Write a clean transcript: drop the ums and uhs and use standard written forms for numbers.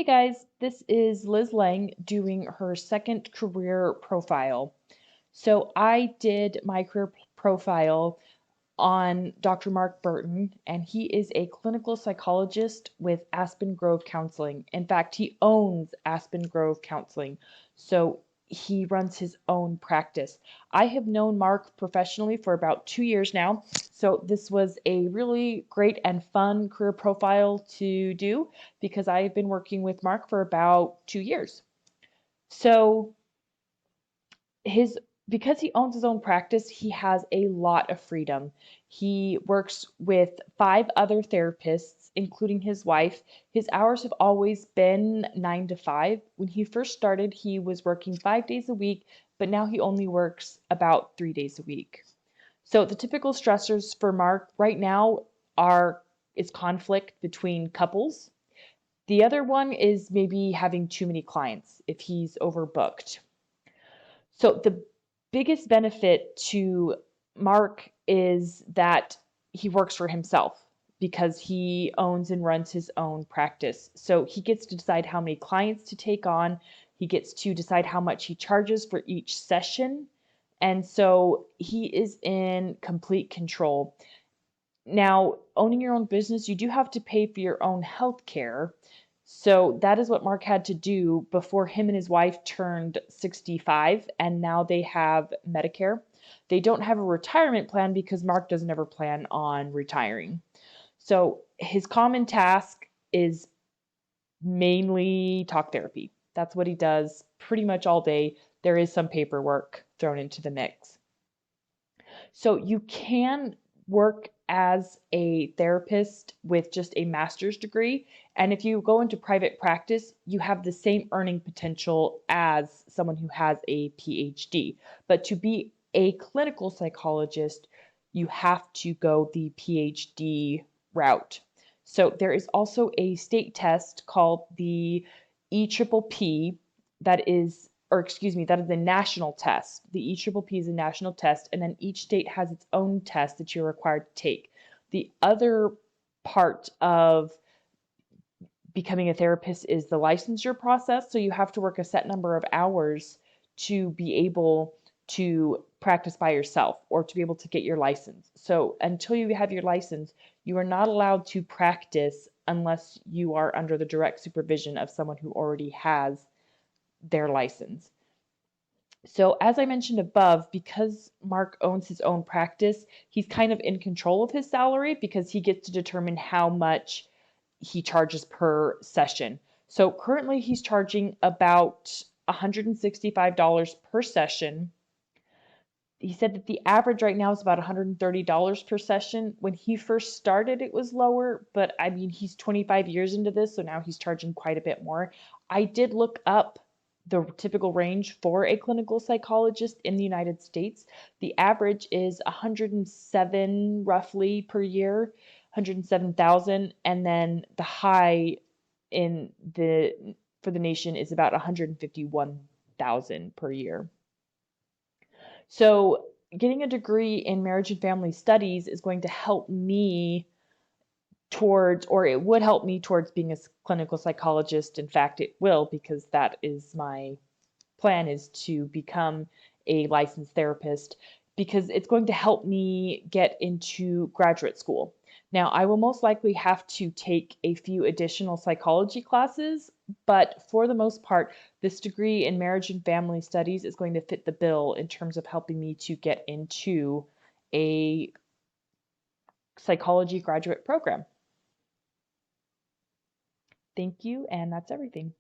Hey guys, this is Liz Lang doing her second career profile. So I did my career profile on Dr. Mark Burton, and he is a clinical psychologist with Aspen Grove Counseling. In fact, he owns Aspen Grove Counseling. So he runs his own practice. I have known Mark professionally for about 2 years now. So this was a really great and fun career profile to do because I have been working with Mark for about 2 years. So his because he owns his own practice, he has a lot of freedom. He works with 5 other therapists, including his wife. His hours have always been 9 to 5. When he first started, he was working 5 days a week, but now he only works about 3 days a week. So the typical stressors for Mark right now are is conflict between couples. The other one is maybe having too many clients if he's overbooked. So the biggest benefit to Mark is that he works for himself because he owns and runs his own practice. So he gets to decide how many clients to take on. He gets to decide how much he charges for each session. And so he is in complete control. Now, owning your own business, you do have to pay for your own health care. So that is what Mark had to do before him and his wife turned 65, and now they have Medicare. They don't have a retirement plan because Mark doesn't ever plan on retiring. So his common task is mainly talk therapy. That's what he does pretty much all day. There is some paperwork thrown into the mix. So you can work as a therapist with just a master's degree. And if you go into private practice, you have the same earning potential as someone who has a PhD. But to be a clinical psychologist, you have to go the PhD route. So there is also a state test called the EPPP that is or excuse me, that is a national test. The EPPP is a national test, and then each state has its own test that you're required to take. The other part of becoming a therapist is the licensure process. So you have to work a set number of hours to be able to practice by yourself or to be able to get your license. So until you have your license, you are not allowed to practice unless you are under the direct supervision of someone who already has their license. So, as I mentioned above, because Mark owns his own practice, he's kind of in control of his salary because he gets to determine how much he charges per session. So, currently he's charging about $165 per session. He said that the average right now is about $130 per session. When he first started, it was lower, but I mean, he's 25 years into this, so now he's charging quite a bit more. I did look up the typical range for a clinical psychologist in the United States. The average is 107 roughly per year, 107,000, and then the high in the for the nation is about 151,000 per year. So, getting a degree in marriage and family studies is going to help me towards, or it would help me towards being a clinical psychologist. In fact, it will because that is my plan is to become a licensed therapist because it's going to help me get into graduate school. Now, I will most likely have to take a few additional psychology classes, but for the most part, this degree in marriage and family studies is going to fit the bill in terms of helping me to get into a psychology graduate program. Thank you, and that's everything.